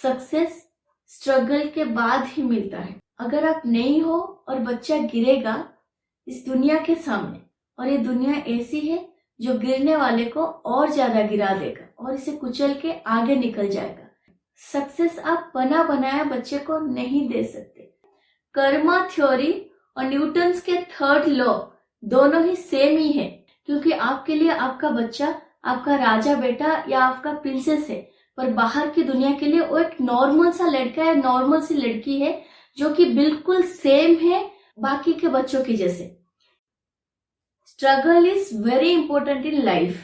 Success struggle के बाद ही मिलता है। अगर आप नहीं हो और बच्चा गिरेगा इस दुनिया के सामने, और ये दुनिया ऐसी है जो गिरने वाले को और ज्यादा गिरा देगा और इसे कुचल के आगे निकल जाएगा। सक्सेस आप बना बनाया बच्चे को नहीं दे सकते। कर्मा थ्योरी और न्यूटन्स के थर्ड लॉ दोनों ही सेम ही है, क्योंकि आपके लिए आपका बच्चा आपका राजा बेटा या आपका प्रिंसेस है, पर बाहर की दुनिया के लिए वो एक नॉर्मल सा लड़का है, नॉर्मल सी लड़की है जो कि बिल्कुल सेम है बाकी के बच्चों की जैसे। Struggle is very important in life.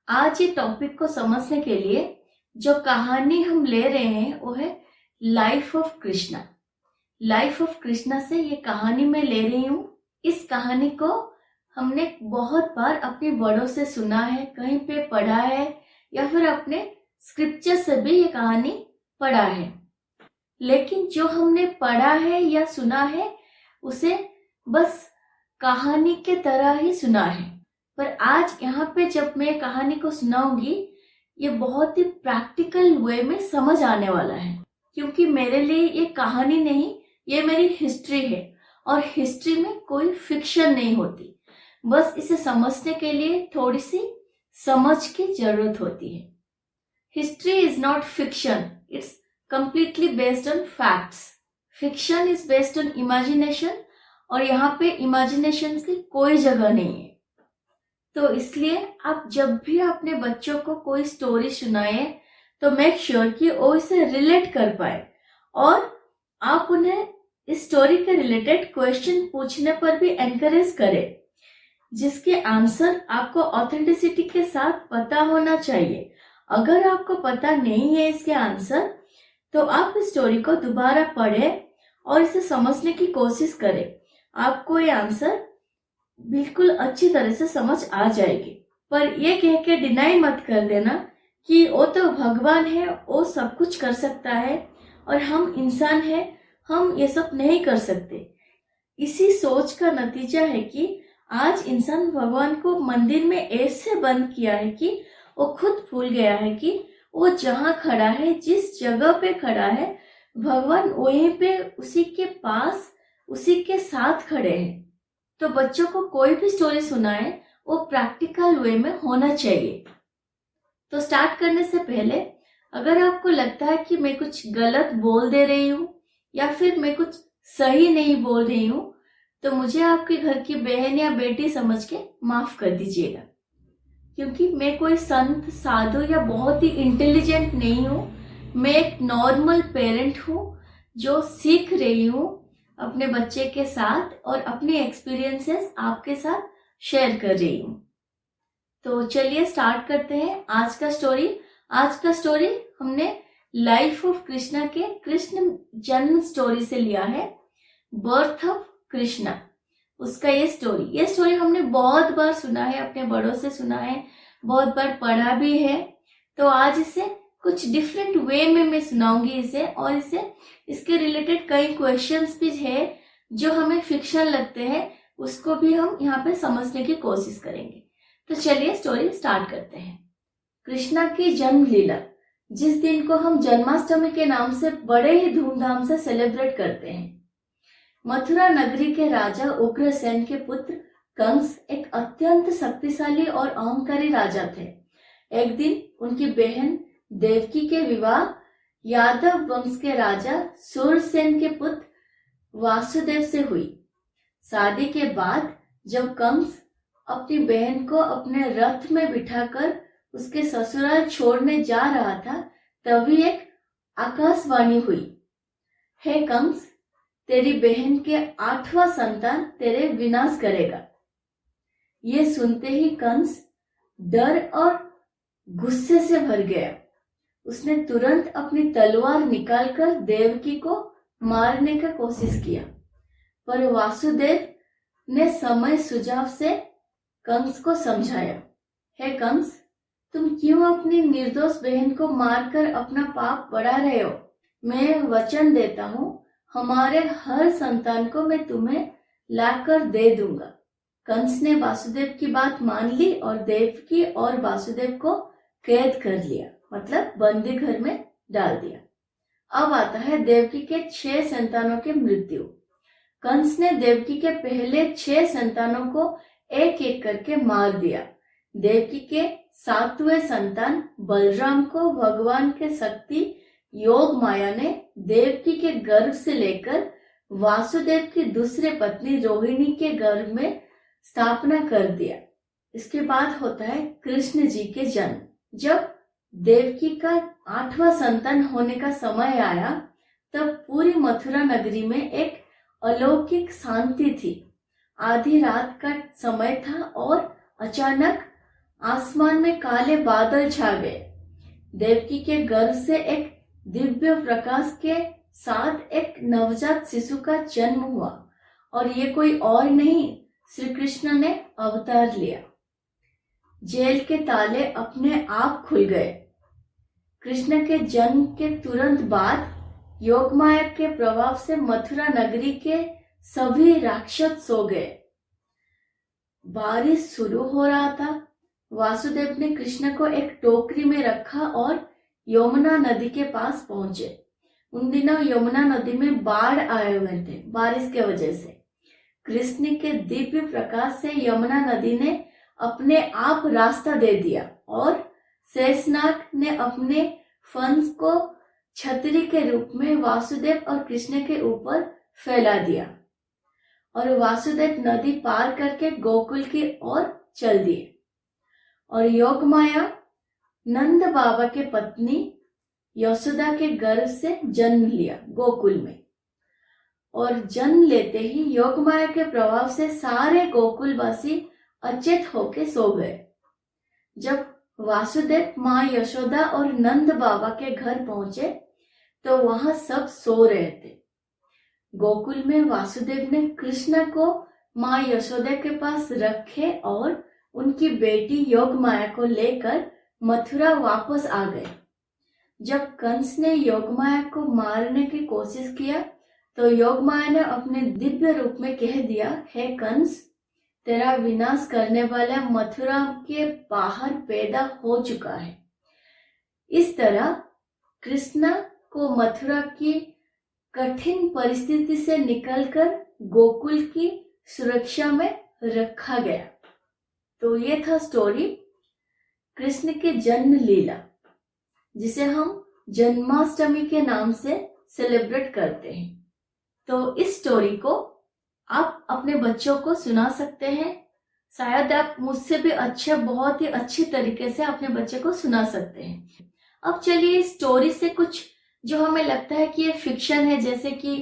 आज ये टॉपिक को समझने के लिए जो कहानी हम ले रहे हैं वो है life of Krishna. Life of Krishna से ये कहानी मैं ले रही हूँ। इस कहानी को हमने बहुत बार अपने बड़ों से सुना है, कहीं पे पढ़ा है, या फिर अपने स्क्रिप्चर से भी ये कहानी पढ़ा है। लेकिन जो हमने पढ़ा है या सुना है उसे बस कहानी के तरह ही सुना है। पर आज यहाँ पे जब मैं कहानी को सुनाऊंगी ये बहुत ही प्रैक्टिकल वे में समझ आने वाला है, क्योंकि मेरे लिए ये कहानी नहीं, ये मेरी हिस्ट्री है। और हिस्ट्री में कोई फिक्शन नहीं होती, बस इसे समझने के लिए थोड़ी सी समझ की जरूरत होती है। History is not fiction, it's completely based on facts. Fiction is based on imagination, और यहाँ पे इमेजिनेशन की कोई जगह नहीं है। तो इसलिए आप जब भी अपने बच्चों को कोई स्टोरी सुनाए तो मेक श्योर कि वो इसे रिलेट कर पाए, और आप उन्हें इस स्टोरी के रिलेटेड क्वेश्चन पूछने पर भी एनकरेज करें, जिसके आंसर आपको ऑथेंटिसिटी के साथ पता होना चाहिए। अगर आपको पता नहीं है इसके आंसर तो आप इस स्टोरी को दोबारा पढ़ें और इसे समझने की कोशिश करें। आपको ये आंसर बिल्कुल अच्छी तरह से समझ आ जाएगी। पर ये कह के डिनाई मत कर देना कि वो तो भगवान है, वो सब कुछ कर सकता है और हम इंसान हैं, हम ये सब नहीं कर सकते। इसी सोच का नतीजा है कि आज इंसान भगवान को मंदिर में ऐसे बंद किया है कि वो खुद भूल गया है कि वो जहाँ खड़ा है, जिस जगह पे खड़ा है, भगवान वहीं पे उसी के पास उसी के साथ खड़े हैं। तो बच्चों को कोई भी स्टोरी सुनाए वो प्रैक्टिकल वे में होना चाहिए। तो स्टार्ट करने से पहले अगर आपको लगता है कि मैं कुछ गलत बोल दे रही हूँ या फिर मैं कुछ सही नहीं बोल रही हूँ तो मुझे आपके घर की बहन या बेटी समझ के माफ कर दीजिएगा, क्योंकि मैं कोई संत साधु या बहुत ही इंटेलिजेंट नहीं हूँ। मैं एक नॉर्मल पेरेंट हूँ जो सीख रही हूँ अपने बच्चे के साथ और अपने एक्सपीरियंसेस आपके साथ शेयर कर रही हूँ। तो चलिए स्टार्ट करते हैं आज का स्टोरी। आज का स्टोरी हमने लाइफ ऑफ कृष्णा के कृष्ण जन्म स्टोरी से लिया है, बर्थ ऑफ कृष्णा। उसका ये स्टोरी हमने बहुत बार सुना है, अपने बड़ों से सुना है, बहुत बार पढ़ा भी है। तो आज इसे कुछ डिफरेंट वे में मैं सुनाऊंगी इसे, और इसके रिलेटेड कई क्वेश्चंस भी है जो हमें फिक्शन लगते हैं, उसको भी हम यहाँ पे समझने की कोशिश करेंगे। तो चलिए स्टोरी स्टार्ट करते हैं। कृष्णा की जन्म लीला, जिस दिन को हम जन्माष्टमी के नाम से बड़े ही धूमधाम से सेलिब्रेट करते हैं। मथुरा नगरी के राजा उग्रसेन के पुत्र कंस एक अत्यंत शक्तिशाली और अहंकारी राजा थे। एक दिन उनकी बहन देवकी के विवाह यादव वंश के राजा सूरसेन के पुत्र वासुदेव से हुई। शादी के बाद जब कंस अपनी बहन को अपने रथ में बिठाकर उसके ससुराल छोड़ने जा रहा था, तभी एक आकाशवाणी हुई, हे कंस, तेरी बहन के 8वां संतान तेरे विनाश करेगा। ये सुनते ही कंस डर और गुस्से से भर गया। उसने तुरंत अपनी तलवार निकालकर देवकी को मारने का कोशिश किया, पर वासुदेव ने समय सुझाव से कंस को समझाया, हे कंस, तुम क्यों अपनी निर्दोष बहन को मारकर अपना पाप बढ़ा रहे हो? मैं वचन देता हूँ, हमारे हर संतान को मैं तुम्हें लाकर दे दूंगा। कंस ने वासुदेव की बात मान ली और देवकी और वासुदेव को कैद कर लिया, मतलब बंदी घर में डाल दिया। अब आता है देवकी के 6 संतानों की मृत्यु। कंस ने देवकी के पहले 6 संतानों को एक एक करके मार दिया। देवकी के 7वें संतान बलराम को भगवान के शक्ति योग माया ने देवकी के गर्भ से लेकर वासुदेव की दूसरी पत्नी रोहिणी के गर्भ में स्थापना कर दिया। इसके बाद होता है कृष्ण जी के जन्म। जब देवकी का 8वां संतान होने का समय आया तब पूरी मथुरा नगरी में एक अलौकिक शांति थी। आधी रात का समय था और अचानक आसमान में काले बादल छा गए। देवकी के गर्भ से एक दिव्य प्रकाश के साथ एक नवजात शिशु का जन्म हुआ और ये कोई और नहीं, श्री कृष्ण ने अवतार लिया। जेल के ताले अपने आप खुल गए। कृष्ण के जन्म के तुरंत बाद योगमाया के प्रभाव से मथुरा नगरी के सभी राक्षस सो गए। बारिश शुरू हो रहा था। वासुदेव ने कृष्ण को एक टोकरी में रखा और यमुना नदी के पास पहुंचे। उन दिनों यमुना नदी में बाढ़ आए हुए थे बारिश के वजह से। कृष्ण के दिव्य प्रकाश से यमुना नदी ने अपने आप रास्ता दे दिया और शेषनाग ने अपने फंस को छतरी के रूप में वासुदेव और कृष्ण के ऊपर फैला दिया और वासुदेव नदी पार करके गोकुल की ओर चल दिए और योगमाया नंद बाबा के पत्नी यशोदा के गर्भ से जन्म लिया गोकुल में। और जन्म लेते ही योगमाया के प्रभाव से सारे गोकुलवासी अचेत होके सो गए। जब वासुदेव माँ यशोदा और नंद बाबा के घर पहुंचे तो वहां सब सो रहे थे। गोकुल में वासुदेव ने कृष्ण को माँ यशोदा के पास रखे और उनकी बेटी योगमाया को लेकर मथुरा वापस आ गए। जब कंस ने योगमाया को मारने की कोशिश किया तो योगमाया ने अपने दिव्य रूप में कह दिया, हे कंस, तेरा विनाश करने वाला मथुरा के बाहर पैदा हो चुका है। इस तरह कृष्ण को मथुरा की कठिन परिस्थिति से निकलकर गोकुल की सुरक्षा में रखा गया। तो ये था स्टोरी कृष्ण के जन्म लीला, जिसे हम जन्माष्टमी के नाम से सेलिब्रेट करते हैं। तो इस स्टोरी को आप अपने बच्चों को सुना सकते हैं। शायद आप मुझसे भी बहुत ही अच्छी तरीके से अपने बच्चे को सुना सकते हैं। अब चलिए स्टोरी से कुछ जो हमें लगता है कि ये फिक्शन है, जैसे कि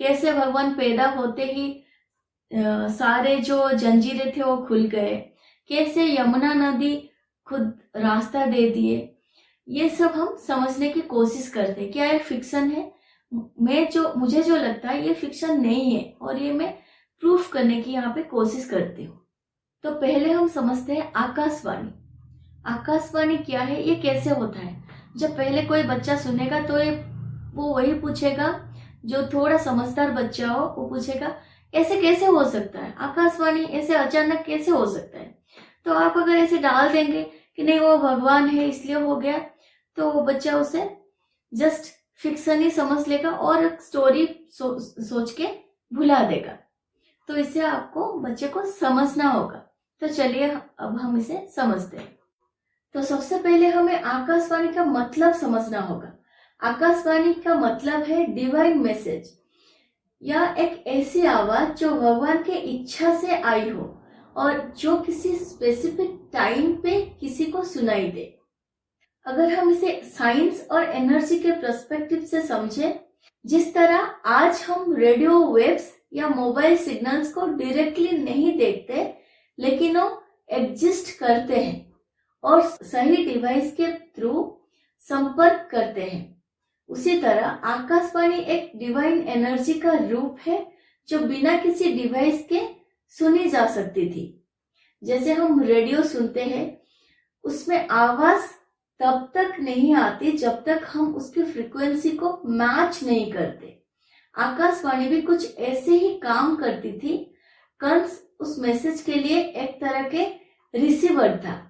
कैसे भगवान पैदा होते ही सारे जो जंजीरें थे वो खुल गए, कैसे यमुना नदी खुद रास्ता दे दिए, ये सब हम समझने की कोशिश करते हैं। क्या ये फिक्शन है? मुझे जो लगता है ये फिक्शन नहीं है और ये मैं प्रूफ करने की यहाँ पे कोशिश करती हूँ। तो पहले हम समझते हैं आकाशवाणी। आकाशवाणी क्या है, ये कैसे होता है? जब पहले कोई बच्चा सुनेगा तो वो वही पूछेगा, जो थोड़ा समझदार बच्चा हो वो पूछेगा ऐसे कैसे हो सकता है, आकाशवाणी ऐसे अचानक कैसे हो सकता है। तो आप अगर ऐसे डाल देंगे कि नहीं वो भगवान है इसलिए हो गया, तो वो बच्चा उसे जस्ट फिक्शन ही समझ लेगा और स्टोरी सोच के भुला देगा। तो इसे आपको बच्चे को समझना होगा। तो चलिए अब हम इसे समझते हैं। तो सबसे पहले हमें आकाशवाणी का मतलब समझना होगा। आकाशवाणी का मतलब है डिवाइन मैसेज, या एक ऐसी आवाज जो भगवान के इच्छा से आई हो और जो किसी स्पेसिफिक टाइम पे किसी को सुनाई दे। अगर हम इसे साइंस और एनर्जी के पर्सपेक्टिव से समझें, जिस तरह आज हम रेडियो वेव्स या मोबाइल सिग्नल्स को डायरेक्टली नहीं देखते लेकिन वो एग्जिस्ट करते हैं और सही डिवाइस के थ्रू संपर्क करते हैं, उसी तरह आकाशवाणी एक डिवाइन एनर्जी का रूप है जो बिना किसी डिवाइस के सुनी जा सकती थी। जैसे हम रेडियो सुनते हैं, उसमें आवाज तब तक नहीं आती जब तक हम उसकी फ्रीक्वेंसी को मैच नहीं करते। आकाशवाणी भी कुछ ऐसे ही काम करती थी। कंस उस मैसेज के लिए एक तरह के रिसीवर था,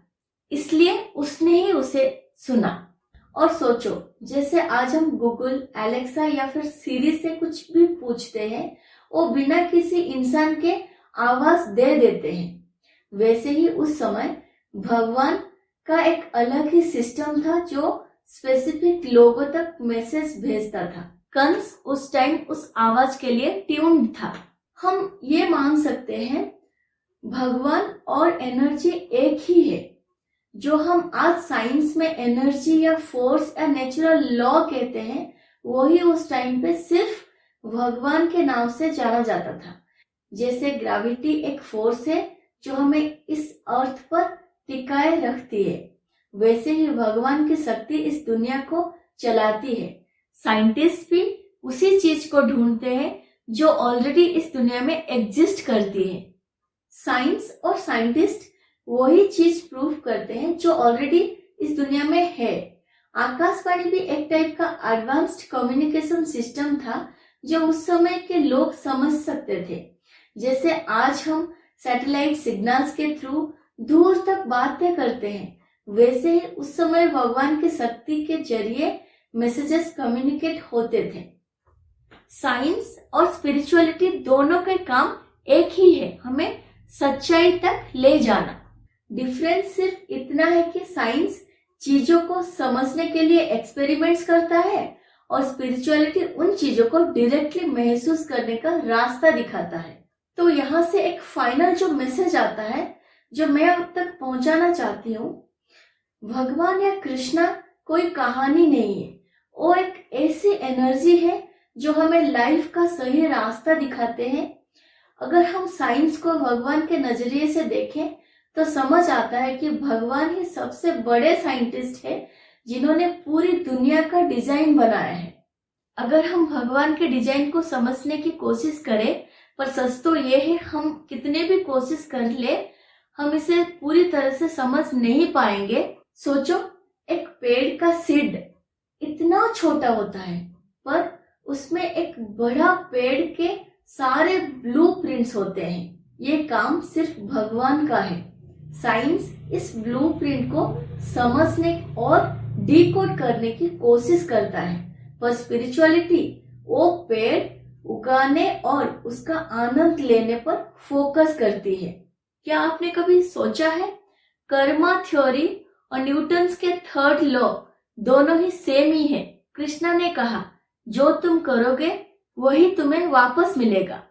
इसलिए उसने ही उसे सुना। और सोचो, जैसे आज हम गूगल, एलेक्सा या फिर सीरी से कुछ भी पूछते हैं, वो बिना किसी इंसान के आवाज दे देते हैं। वैसे ही उस समय भगवान का एक अलग ही सिस्टम था जो स्पेसिफिक लोगों तक मैसेज भेजता था। कंस उस टाइम उस आवाज के लिए ट्यून्ड था। हम ये मान सकते हैं भगवान और एनर्जी एक ही है। जो हम आज साइंस में एनर्जी या फोर्स या नेचुरल लॉ कहते हैं, वही उस टाइम पे सिर्फ भगवान के नाम से जाना जाता था। जैसे ग्रेविटी एक फोर्स है जो हमें इस अर्थ पर टिकाए रखती है, वैसे ही भगवान की शक्ति इस दुनिया को चलाती है। साइंटिस्ट भी उसी चीज को ढूंढते हैं जो ऑलरेडी इस दुनिया में एग्जिस्ट करती है। साइंस और साइंटिस्ट वही चीज प्रूव करते हैं जो ऑलरेडी इस दुनिया में है। आकाशवाणी भी एक टाइप का एडवांस्ड कम्युनिकेशन सिस्टम था जो उस समय के लोग समझ सकते थे। जैसे आज हम सैटेलाइट सिग्नल्स के थ्रू दूर तक बातें करते हैं, वैसे ही उस समय भगवान की शक्ति के जरिए मैसेजेस कम्युनिकेट होते थे। साइंस और स्पिरिचुअलिटी दोनों का काम एक ही है, हमें सच्चाई तक ले जाना। डिफरेंस सिर्फ इतना है कि साइंस चीजों को समझने के लिए एक्सपेरिमेंट्स करता है और स्पिरिचुअलिटी उन चीजों को डायरेक्टली महसूस करने का रास्ता दिखाता है। तो यहाँ से एक फाइनल जो मैसेज आता है जो मैं अब तक पहुंचाना चाहती हूँ, भगवान या कृष्णा कोई कहानी नहीं है, वो एक ऐसी एनर्जी है जो हमें लाइफ का सही रास्ता दिखाते हैं। अगर हम साइंस को भगवान के नजरिए से देखें तो समझ आता है कि भगवान ही सबसे बड़े साइंटिस्ट है जिन्होंने पूरी दुनिया का डिजाइन बनाया है। अगर हम भगवान के डिजाइन को समझने की कोशिश करें, पर सच तो ये है हम कितने भी कोशिश कर ले हम इसे पूरी तरह से समझ नहीं पाएंगे। सोचो, एक पेड़ का सीड इतना छोटा होता है, पर उसमें एक बड़ा पेड़ के सारे ब्लूप्रिंट्स होते हैं। ये काम सिर्फ भगवान का है। साइंस इस ब्लूप्रिंट को समझने और डिकोड करने की कोशिश करता है, पर स्पिरिचुअलिटी वो पेड़ उगाने और उसका आनंद लेने पर फोकस करती है। क्या आपने कभी सोचा है, कर्मा थ्योरी और न्यूटन्स के थर्ड लॉ दोनों ही सेम ही है। कृष्णा ने कहा जो तुम करोगे वही तुम्हें वापस मिलेगा,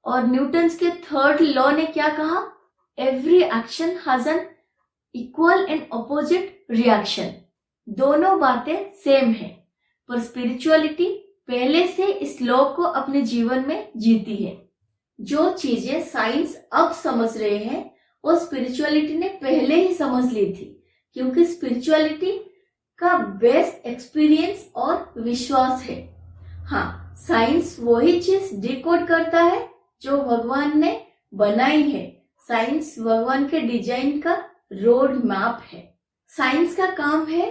और न्यूटन्स के थर्ड लॉ ने क्या कहा, every action has an equal and opposite reaction. दोनों बातें सेम है, पर स्पिरिचुअलिटी पहले से इस लॉ को अपने जीवन में जीती है। जो चीजें साइंस अब समझ रहे हैं वो स्पिरिचुअलिटी ने पहले ही समझ ली थी, क्योंकि स्पिरिचुअलिटी का बेस्ट एक्सपीरियंस और विश्वास है। हाँ, साइंस वही चीज डिकोड करता है जो भगवान ने बनाई है। साइंस भगवान के डिजाइन का रोड मैप है। साइंस का काम है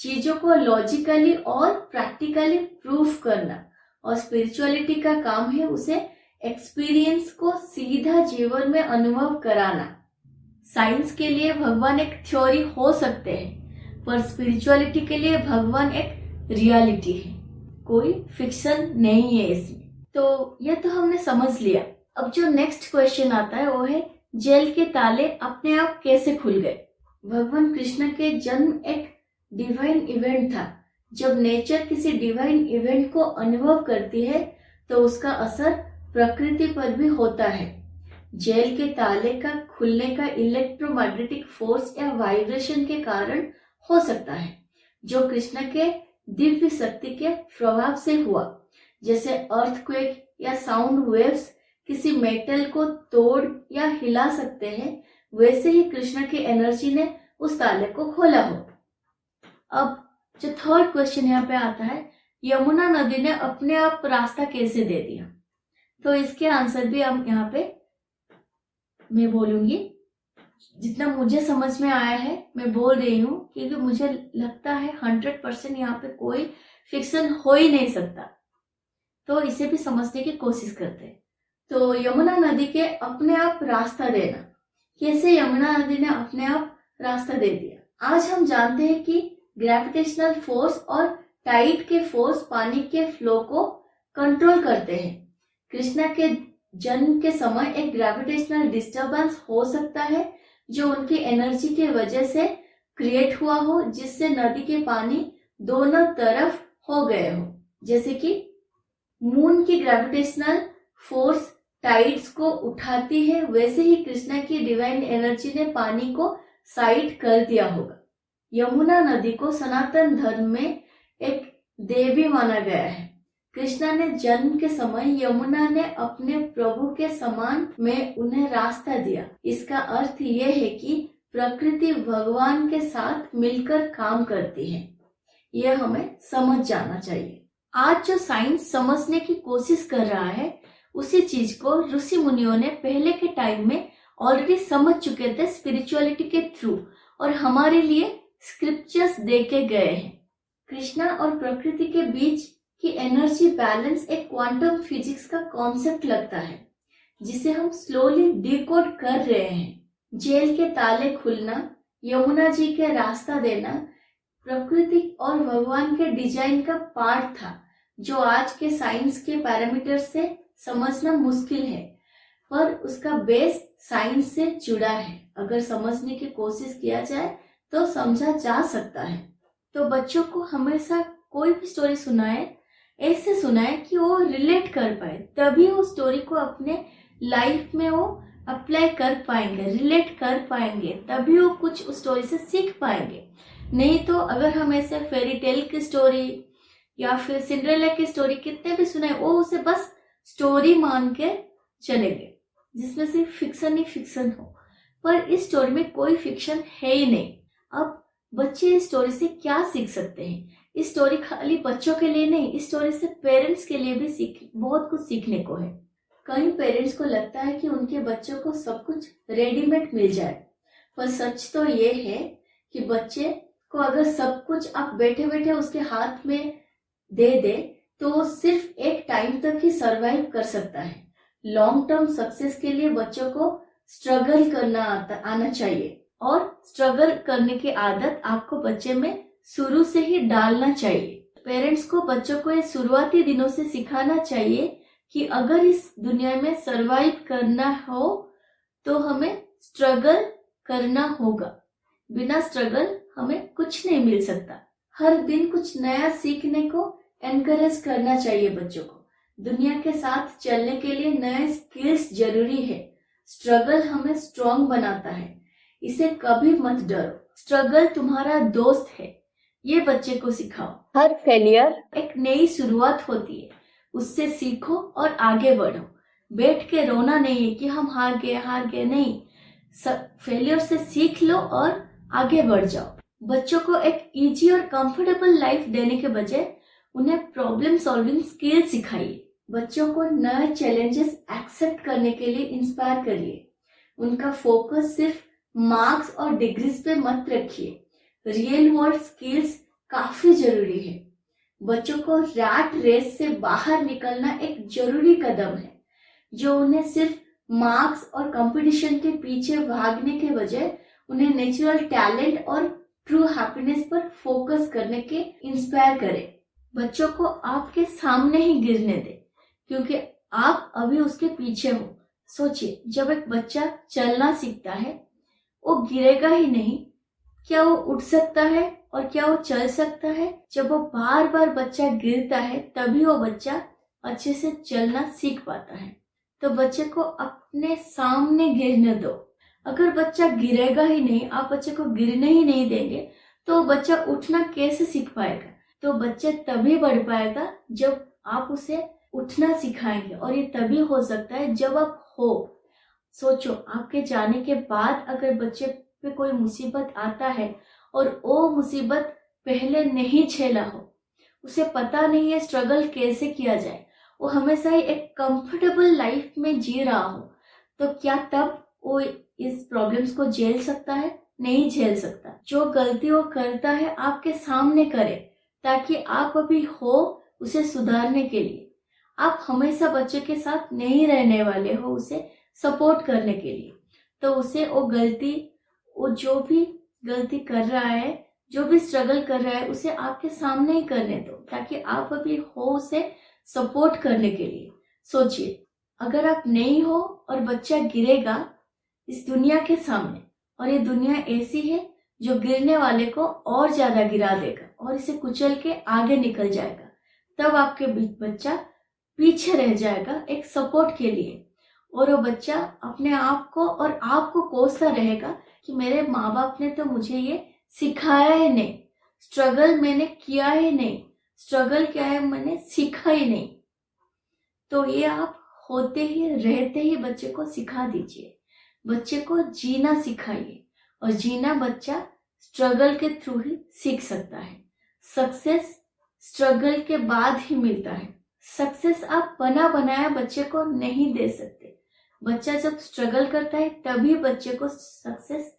चीजों को लॉजिकली और प्रैक्टिकली प्रूफ करना, और स्पिरिचुअलिटी का काम है उसे एक्सपीरियंस को सीधा जीवन में अनुभव कराना। साइंस के लिए भगवान एक थ्योरी हो सकते हैं, पर स्पिरिचुअलिटी के लिए भगवान एक रियलिटी है, कोई फिक्शन नहीं है इसमें। तो ये तो हमने समझ लिया। अब जो नेक्स्ट क्वेश्चन आता है वो है, जेल के ताले अपने आप कैसे खुल गए। भगवान कृष्ण के जन्म एक डिवाइन इवेंट था। जब नेचर किसी डिवाइन इवेंट को अनुभव करती है तो उसका असर प्रकृति पर भी होता है। जेल के ताले का खुलने का इलेक्ट्रोमैग्नेटिक फोर्स या वाइब्रेशन के कारण हो सकता है, जो कृष्ण के दिव्य शक्ति के प्रभाव से हुआ। जैसे अर्थक्वेक या साउंड वेव्स किसी मेटल को तोड़ या हिला सकते हैं, वैसे ही कृष्ण की एनर्जी ने उस ताले को खोला हो। अब जो थर्ड क्वेश्चन यहाँ पे आता है, यमुना नदी ने अपने आप रास्ता कैसे दे दिया। तो इसके आंसर भी हम यहाँ पे मैं बोलूंगी, जितना मुझे समझ में आया है मैं बोल रही हूँ, क्योंकि मुझे लगता है 100% यहाँ पे कोई फिक्शन हो ही नहीं सकता। तो इसे भी समझने की कोशिश करते हैं। तो यमुना नदी के अपने आप रास्ता देना, कैसे यमुना नदी ने अपने आप रास्ता दे दिया। आज हम जानते हैं कि ग्रेविटेशनल फोर्स और टाइड के फोर्स पानी के फ्लो को कंट्रोल करते हैं। कृष्णा के जन्म के समय एक ग्रेविटेशनल डिस्टरबेंस हो सकता है जो उनकी एनर्जी के वजह से क्रिएट हुआ हो, जिससे नदी के पानी दोनों तरफ हो गए हो। जैसे कि मून की ग्रेविटेशनल फोर्स टाइड्स को उठाती है, वैसे ही कृष्णा की डिवाइन एनर्जी ने पानी को साइड कर दिया होगा। यमुना नदी को सनातन धर्म में एक देवी माना गया है। कृष्णा ने जन्म के समय यमुना ने अपने प्रभु के समान में उन्हें रास्ता दिया। इसका अर्थ यह है कि प्रकृति भगवान के साथ मिलकर काम करती है। यह हमें समझ जाना चाहिए। आज जो साइंस समझने की कोशिश कर रहा है, उसी चीज को ऋषि मुनियों ने पहले के टाइम में ऑलरेडी समझ चुके थे स्पिरिचुअलिटी के थ्रू, और हमारे लिए स्क्रिप्चर्स दे के गए हैं। कृष्णा और प्रकृति के बीच की एनर्जी बैलेंस एक क्वांटम फिजिक्स का कॉन्सेप्ट लगता है, जिसे हम स्लोली डिकोड कर रहे हैं। जेल के ताले खुलना, यमुना जी के रास्ता देना प्रकृति और भगवान के डिजाइन का पार्ट था, जो आज के साइंस के पैरामीटर से समझना मुश्किल है, पर उसका बेस साइंस से जुड़ा है। अगर समझने की कोशिश किया जाए तो समझा जा सकता है। तो बच्चों को हमेशा कोई भी स्टोरी सुनाए, ऐसे सुनाए कि वो रिलेट कर पाए, तभी वो स्टोरी को अपने लाइफ में वो अप्लाई कर पाएंगे, रिलेट कर पाएंगे, तभी वो कुछ उस स्टोरी से सीख पाएंगे। नहीं तो अगर हम ऐसे फेरी टेल की स्टोरी या फिर सिंड्रेला की स्टोरी कितने भी सुनाए, वो उसे बस स्टोरी मान के चलेंगे, जिसमें सिर्फ फिक्शन ही फिक्शन हो। पर इस स्टोरी में कोई फिक्शन है ही नहीं। अब बच्चे इस स्टोरी से क्या सीख सकते हैं? इस स्टोरी खाली बच्चों के लिए नहीं, इस स्टोरी से पेरेंट्स के लिए भी बहुत कुछ सीखने को है। कई पेरेंट्स को लगता है कि उनके बच्चों को सब कुछ रेडीमेड मिल जाए, पर सच तो ये है कि बच्चे को अगर सब कुछ आप बैठे बैठे उसके हाथ में दे दे तो वो सिर्फ एक टाइम तक ही सरवाइव कर सकता है। लॉन्ग टर्म सक्सेस के लिए बच्चों को स्ट्रगल करना आना चाहिए, और स्ट्रगल करने की आदत आपको बच्चे में शुरू से ही डालना चाहिए। पेरेंट्स को बच्चों को ये शुरुआती दिनों से सिखाना चाहिए कि अगर इस दुनिया में सरवाइव करना हो तो हमें स्ट्रगल करना होगा। बिना स्ट्रगल हमें कुछ नहीं मिल सकता। हर दिन कुछ नया सीखने को एनकरेज करना चाहिए बच्चों को। दुनिया के साथ चलने के लिए नए स्किल्स जरूरी है। स्ट्रगल हमें स्ट्रॉन्ग बनाता है, इसे कभी मत डरो। स्ट्रगल तुम्हारा दोस्त है, ये बच्चे को सिखाओ। हर फेलियर एक नई शुरुआत होती है, उससे सीखो और आगे बढ़ो। बैठ के रोना नहीं है कि हम हार गए नहीं। फेलियर से सीख लो और आगे बढ़ जाओ। बच्चों को एक इजी और कंफर्टेबल लाइफ देने के बजाय उन्हें प्रॉब्लम सॉल्विंग स्किल सिखाइए। बच्चों को नए चैलेंजेस एक्सेप्ट करने के लिए इंस्पायर करिए। उनका फोकस सिर्फ मार्क्स और डिग्रीज पे मत रखिए। रियल वर्ल्ड स्किल्स काफी जरूरी है। बच्चों को रैट रेस से बाहर निकलना एक जरूरी कदम है, जो उन्हें सिर्फ मार्क्स और कंपटीशन के पीछे भागने के बजाय उन्हें नेचुरल टैलेंट और ट्रू हैप्पीनेस पर फोकस करने के इंस्पायर करे। बच्चों को आपके सामने ही गिरने दे, क्योंकि आप अभी उसके पीछे हो। सोचिए, जब एक बच्चा चलना सीखता है, वो गिरेगा ही नहीं। क्या वो उठ सकता है और क्या वो चल सकता है? जब वो बार बार बच्चा गिरता है, तभी वो बच्चा अच्छे से चलना सीख पाता है। तो बच्चे को अपने सामने गिरने दो। अगर बच्चा गिरेगा ही नहीं, आप बच्चे को गिरने ही नहीं देंगे, तो बच्चा उठना कैसे सीख पाएगा? तो बच्चा तभी बढ़ पाएगा जब आप उसे उठना सिखाएंगे, और ये तभी हो सकता है जब आप हो। सोचो, आपके जाने के बाद अगर बच्चे पे कोई मुसीबत आता है और वो मुसीबत पहले नहीं झेला हो, उसे पता नहीं है स्ट्रगल कैसे किया जाए, वो हमेशा ही एक कंफर्टेबल लाइफ में जी रहा हो, तो क्या तब वो इस प्रॉब्लम्स को झेल सकता है? नहीं झेल सकता। जो गलती वो करता है आपके सामने करे, ताकि आप अभी हो उसे सुधारने के लिए। आप हमेशा बच्चे के साथ नहीं रहने वाले हो उसे सपोर्ट करने के लिए। तो उसे वो जो भी गलती कर रहा है, जो भी स्ट्रगल कर रहा है उसे आपके सामने ही करने दो, ताकि आप अभी हो उसे सपोर्ट करने के लिए। सोचिए, अगर आप नहीं हो और बच्चा गिरेगा इस दुनिया के सामने, और ये दुनिया ऐसी है जो गिरने वाले को और ज्यादा गिरा देगा और इसे कुचल के आगे निकल जाएगा, तब आपके बच्चा पीछे रह जाएगा एक सपोर्ट के लिए, और वो बच्चा अपने आप को और आपको कोसता रहेगा कि मेरे माँ बाप ने तो मुझे ये सिखाया ही नहीं, स्ट्रगल मैंने किया ही नहीं, स्ट्रगल क्या है मैंने सीखा ही नहीं। तो ये आप होते ही रहते ही बच्चे को सिखा दीजिए, बच्चे को जीना सिखाइए, और जीना बच्चा स्ट्रगल के थ्रू ही सीख सकता है। सक्सेस स्ट्रगल के बाद ही मिलता है। सक्सेस आप बना बनाया बच्चे को नहीं दे सकते। बच्चा जब स्ट्रगल करता है तभी बच्चे को सक्सेस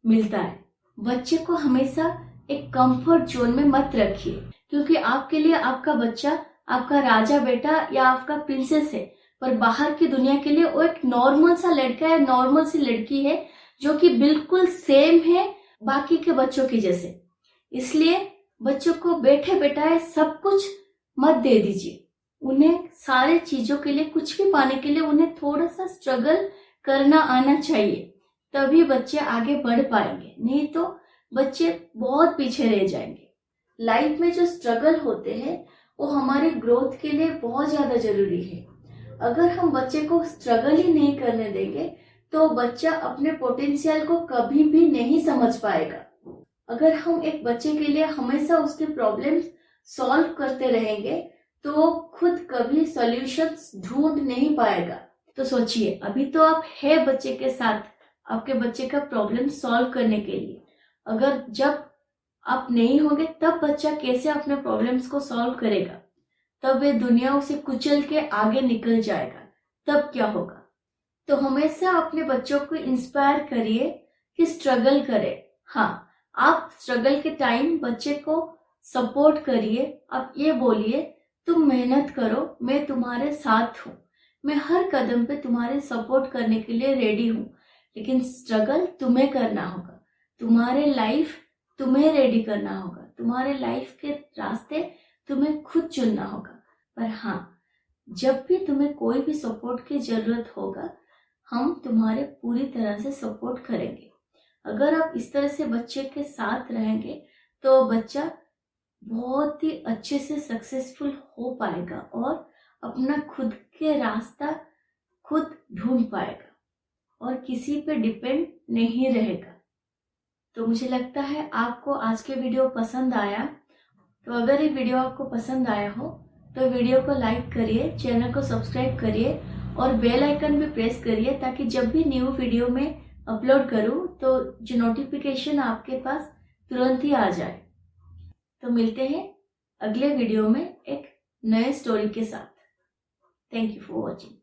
मिलता है। बच्चे को हमेशा एक कंफर्ट जोन में मत रखिए, क्योंकि आपके लिए आपका बच्चा आपका राजा बेटा या आपका प्रिंसेस है, पर बाहर की दुनिया के लिए वो एक नॉर्मल सा लड़का है, नॉर्मल सी लड़की है, जो कि बिल्कुल सेम है बाकी के बच्चों की जैसे। इसलिए बच्चों को बैठे बैठाए सब कुछ मत दे दीजिए। उन्हें सारे चीजों के लिए, कुछ भी पाने के लिए उन्हें थोड़ा सा स्ट्रगल करना आना चाहिए, तभी बच्चे आगे बढ़ पाएंगे, नहीं तो बच्चे बहुत पीछे रह जाएंगे। लाइफ में जो स्ट्रगल होते हैं वो हमारे ग्रोथ के लिए बहुत ज्यादा जरूरी है। अगर हम बच्चे को स्ट्रगल ही नहीं करने देंगे तो बच्चा अपने पोटेंशियल को कभी भी नहीं समझ पाएगा। अगर हम एक बच्चे के लिए हमेशा उसके प्रॉब्लम्स सॉल्व करते रहेंगे तो वो खुद कभी सॉल्यूशंस ढूंढ नहीं पाएगा। तो सोचिए, अभी तो आप है बच्चे के साथ, आपके बच्चे का प्रॉब्लम सॉल्व करने के लिए। अगर जब आप नहीं होंगे तब बच्चा कैसे अपने प्रॉब्लम्स को सॉल्व करेगा? तब ये दुनिया उसे कुचल के आगे निकल जाएगा, तब क्या होगा? तो हमेशा अपने बच्चों को इंस्पायर करिए कि स्ट्रगल करे। हाँ, आप स्ट्रगल के टाइम बच्चे को सपोर्ट करिए। आप ये बोलिए, तुम मेहनत करो, मैं तुम्हारे साथ हूँ, मैं हर कदम पे तुम्हारे सपोर्ट करने के लिए रेडी हूँ, लेकिन स्ट्रगल तुम्हें करना होगा। तुम्हारे लाइफ तुम्हें रेडी करना होगा, तुम्हारे लाइफ के रास्ते तुम्हें खुद चुनना होगा। पर हाँ, जब भी तुम्हें कोई भी सपोर्ट की जरूरत होगा, हम तुम्हारे पूरी तरह से सपोर्ट करेंगे। अगर आप इस तरह से बच्चे के साथ रहेंगे तो बच्चा बहुत ही अच्छे से सक्सेसफुल हो पाएगा और अपना खुद के रास्ता खुद ढूंढ पाएगा और किसी पे डिपेंड नहीं रहेगा। तो मुझे लगता है आपको आज के वीडियो पसंद आया। तो अगर ये वीडियो आपको पसंद आया हो तो वीडियो को लाइक करिए, चैनल को सब्सक्राइब करिए और बेल आइकन भी प्रेस करिए, ताकि जब भी न्यू वीडियो में अपलोड करूं तो जो नोटिफिकेशन आपके पास तुरंत ही आ जाए। तो मिलते हैं अगले वीडियो में एक नए स्टोरी के साथ। Thank you for watching.